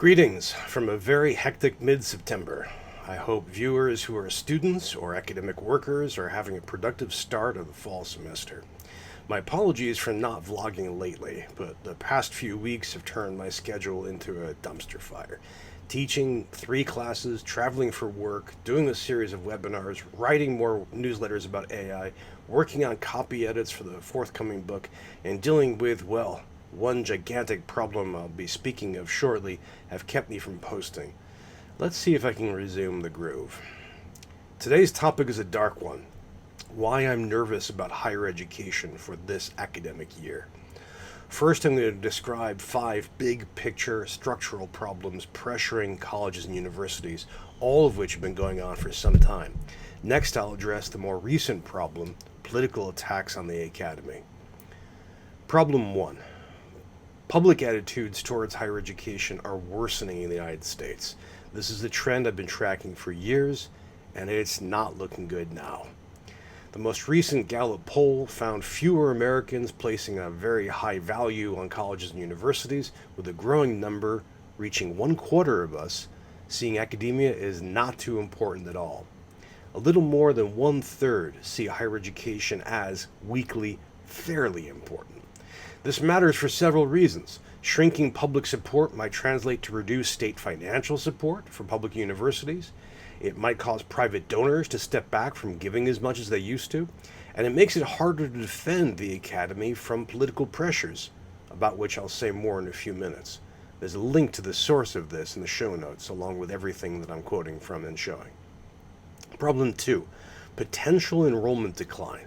Greetings from a very hectic mid-September. I hope viewers who are students or academic workers are having a productive start of the fall semester. My apologies for not vlogging lately, but the past few weeks have turned my schedule into a dumpster fire. Teaching 3 classes, traveling for work, doing a series of webinars, writing more newsletters about AI, working on copy edits for the forthcoming book, and dealing with, well, one gigantic problem I'll be speaking of shortly have kept me from posting. Let's see if I can resume the groove. Today's topic is a dark one. Why I'm nervous about higher education for this academic year. First, I'm going to describe 5 big picture structural problems pressuring colleges and universities, all of which have been going on for some time. Next, I'll address the more recent problem, political attacks on the academy. Problem 1. Public attitudes towards higher education are worsening in the United States. This is a trend I've been tracking for years, and it's not looking good now. The most recent Gallup poll found fewer Americans placing a very high value on colleges and universities, with a growing number reaching 1/4 of us seeing academia is not too important at all. A little more than 1/3 see higher education as weakly fairly important. This matters for several reasons. Shrinking public support might translate to reduced state financial support for public universities. It might cause private donors to step back from giving as much as they used to. And it makes it harder to defend the academy from political pressures, about which I'll say more in a few minutes. There's a link to the source of this in the show notes, along with everything that I'm quoting from and showing. Problem 2, potential enrollment decline.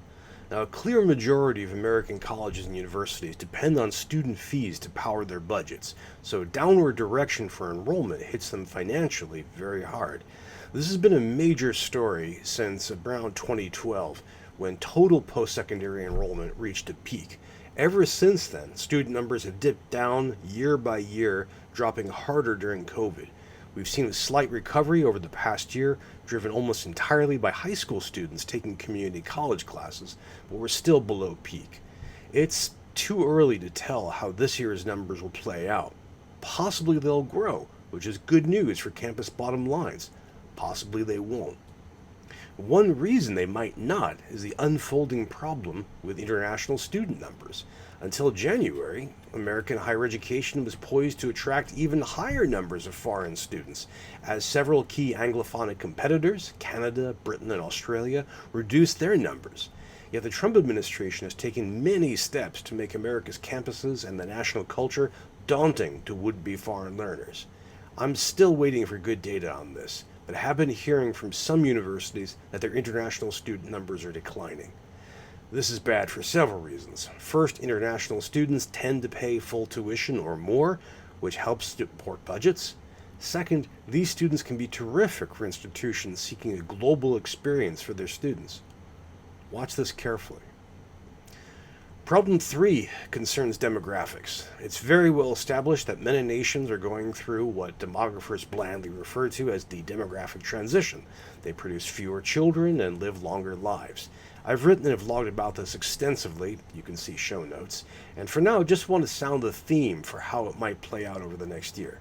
Now, a clear majority of American colleges and universities depend on student fees to power their budgets, so downward direction for enrollment hits them financially very hard. This has been a major story since around 2012, when total post-secondary enrollment reached a peak. Ever since then, student numbers have dipped down year by year, dropping harder during COVID. We've seen a slight recovery over the past year, driven almost entirely by high school students taking community college classes, but we're still below peak. It's too early to tell how this year's numbers will play out. Possibly they'll grow, which is good news for campus bottom lines. Possibly they won't. One reason they might not is the unfolding problem with international student numbers. Until January, American higher education was poised to attract even higher numbers of foreign students, as several key Anglophonic competitors, Canada, Britain, and Australia, reduced their numbers. Yet the Trump administration has taken many steps to make America's campuses and the national culture daunting to would-be foreign learners. I'm still waiting for good data on this, but have been hearing from some universities that their international student numbers are declining. This is bad for several reasons. First, international students tend to pay full tuition or more, which helps support budgets. Second, these students can be terrific for institutions seeking a global experience for their students. Watch this carefully. Problem 3 concerns demographics. It's very well established that many nations are going through what demographers blandly refer to as the demographic transition. They produce fewer children and live longer lives. I've written and have vlogged about this extensively, you can see show notes, and for now just want to sound the theme for how it might play out over the next year.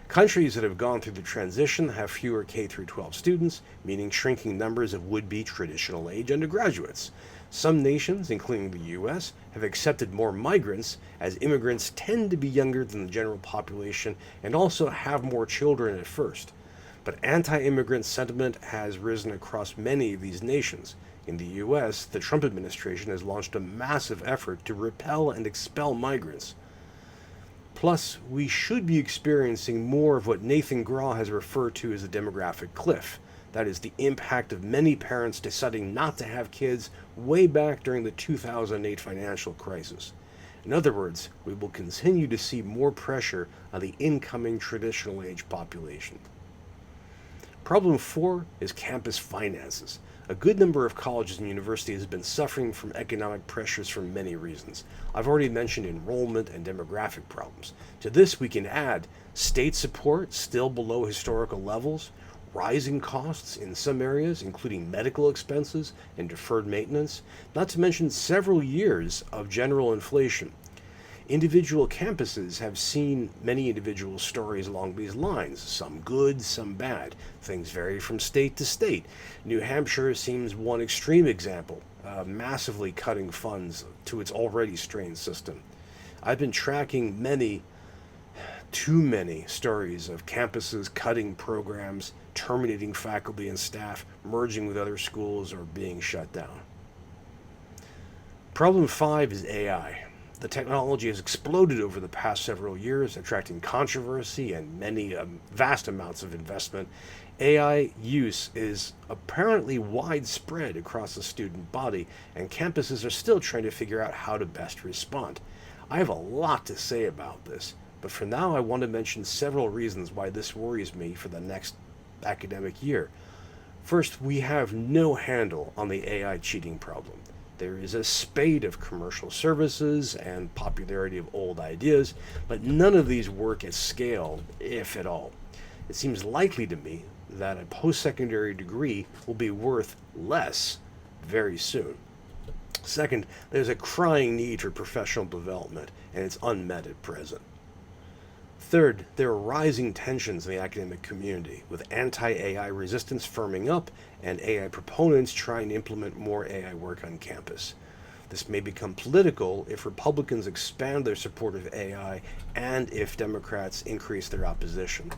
Countries that have gone through the transition have fewer K-12 students, meaning shrinking numbers of would-be traditional age undergraduates. Some nations, including the US, have accepted more migrants, as immigrants tend to be younger than the general population and also have more children at first. But anti-immigrant sentiment has risen across many of these nations. In the US, the Trump administration has launched a massive effort to repel and expel migrants. Plus, we should be experiencing more of what Nathan Graw has referred to as the demographic cliff. That is the impact of many parents deciding not to have kids way back during the 2008 financial crisis. In other words, we will continue to see more pressure on the incoming traditional age population. Problem 4 is campus finances. A good number of colleges and universities have been suffering from economic pressures for many reasons. I've already mentioned enrollment and demographic problems. To this, we can add state support still below historical levels, rising costs in some areas, including medical expenses and deferred maintenance, not to mention several years of general inflation. Individual campuses have seen many individual stories along these lines, some good, some bad. Things vary from state to state. New Hampshire seems one extreme example, massively cutting funds to its already strained system. I've been tracking too many stories of campuses cutting programs, terminating faculty and staff, merging with other schools, or being shut down. Problem 5 is AI. The technology has exploded over the past several years, attracting controversy and many vast amounts of investment. AI use is apparently widespread across the student body, and campuses are still trying to figure out how to best respond. I have a lot to say about this, but for now I want to mention several reasons why this worries me for the next academic year. First, we have no handle on the AI cheating problem. There is a spate of commercial services and popularity of old ideas, but none of these work at scale, if at all. It seems likely to me that a post-secondary degree will be worth less very soon. Second, there's a crying need for professional development, and it's unmet at present. Third, there are rising tensions in the academic community, with anti-AI resistance firming up and AI proponents trying to implement more AI work on campus. This may become political if Republicans expand their support of AI and if Democrats increase their opposition.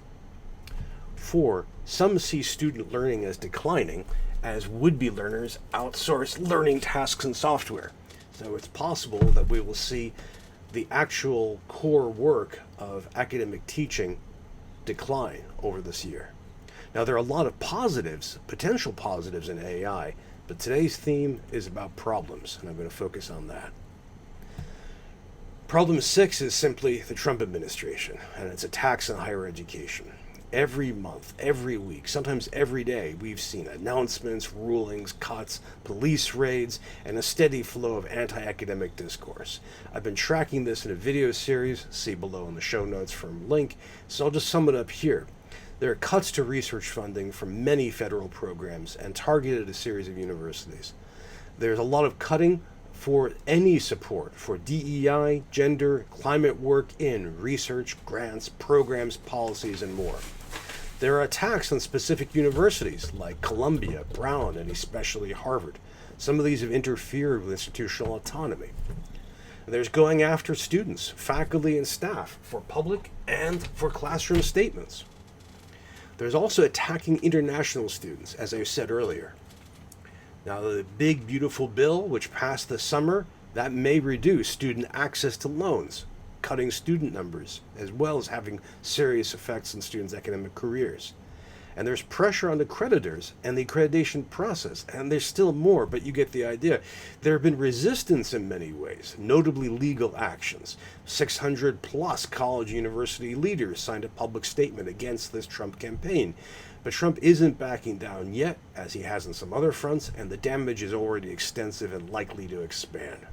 4, some see student learning as declining as would-be learners outsource learning tasks and software. So it's possible that we will see the actual core work of academic teaching decline over this year. Now, there are a lot of positives, potential positives in AI, but today's theme is about problems, and I'm going to focus on that. Problem 6 is simply the Trump administration and its attacks on higher education. Every month, every week, sometimes every day, we've seen announcements, rulings, cuts, police raids, and a steady flow of anti-academic discourse. I've been tracking this in a video series, see below in the show notes from link, so I'll just sum it up here. There are cuts to research funding from many federal programs and targeted a series of universities. There's a lot of cutting for any support for DEI, gender, climate work in research, grants, programs, policies, and more. There are attacks on specific universities like Columbia, Brown, and especially Harvard. Some of these have interfered with institutional autonomy. There's going after students, faculty, and staff for public and for classroom statements. There's also attacking international students, as I said earlier. Now, the big, beautiful bill, which passed this summer, that may reduce student access to loans, cutting student numbers, as well as having serious effects on students' academic careers. And there's pressure on accreditors and the accreditation process, and there's still more, but you get the idea. There have been resistance in many ways, notably legal actions. 600 plus college university leaders signed a public statement against this Trump campaign. But Trump isn't backing down yet, as he has on some other fronts, and the damage is already extensive and likely to expand.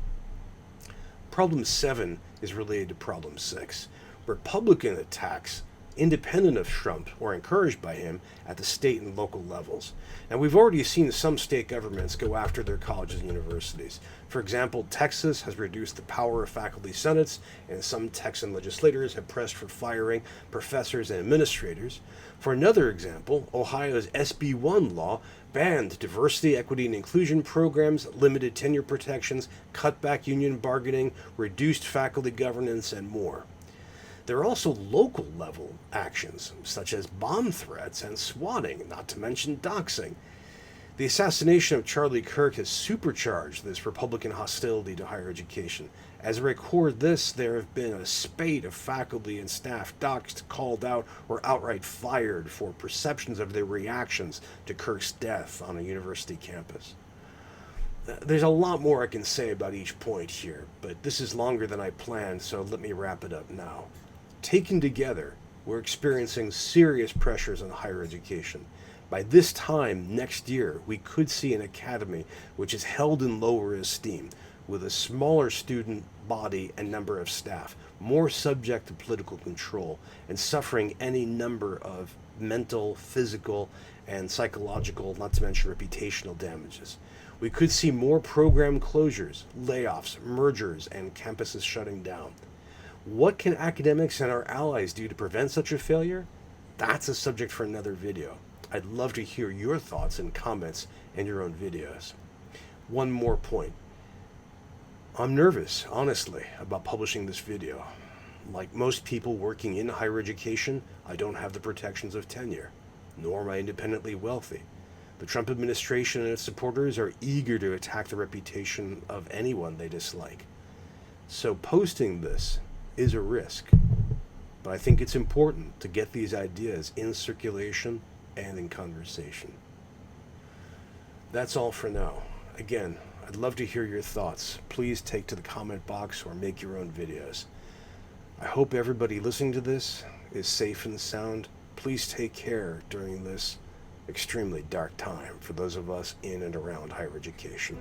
Problem 7 is related to Problem 6. Republican attacks, independent of Trump or encouraged by him, at the state and local levels. Now, we've already seen some state governments go after their colleges and universities. For example, Texas has reduced the power of faculty senates, and some Texan legislators have pressed for firing professors and administrators. For another example, Ohio's SB 1 law banned diversity, equity, and inclusion programs, limited tenure protections, cut back union bargaining, reduced faculty governance, and more. There are also local level actions, such as bomb threats and swatting, not to mention doxing. The assassination of Charlie Kirk has supercharged this Republican hostility to higher education. As I record this, there have been a spate of faculty and staff doxed, called out, or outright fired for perceptions of their reactions to Kirk's death on a university campus. There's a lot more I can say about each point here, but this is longer than I planned, so let me wrap it up now. Taken together, we're experiencing serious pressures on higher education. By this time next year, we could see an academy which is held in lower esteem, with a smaller student body and number of staff, more subject to political control, and suffering any number of mental, physical, and psychological, not to mention reputational damages. We could see more program closures, layoffs, mergers, and campuses shutting down. What can academics and our allies do to prevent such a failure? That's a subject for another video. I'd love to hear your thoughts and comments in your own videos. One more point. I'm nervous, honestly, about publishing this video. Like most people working in higher education, I don't have the protections of tenure, nor am I independently wealthy. The Trump administration and its supporters are eager to attack the reputation of anyone they dislike. So posting this is a risk, but I think it's important to get these ideas in circulation and in conversation. That's all for now. Again, I'd love to hear your thoughts. Please take to the comment box or make your own videos. I hope everybody listening to this is safe and sound. Please take care during this extremely dark time for those of us in and around higher education.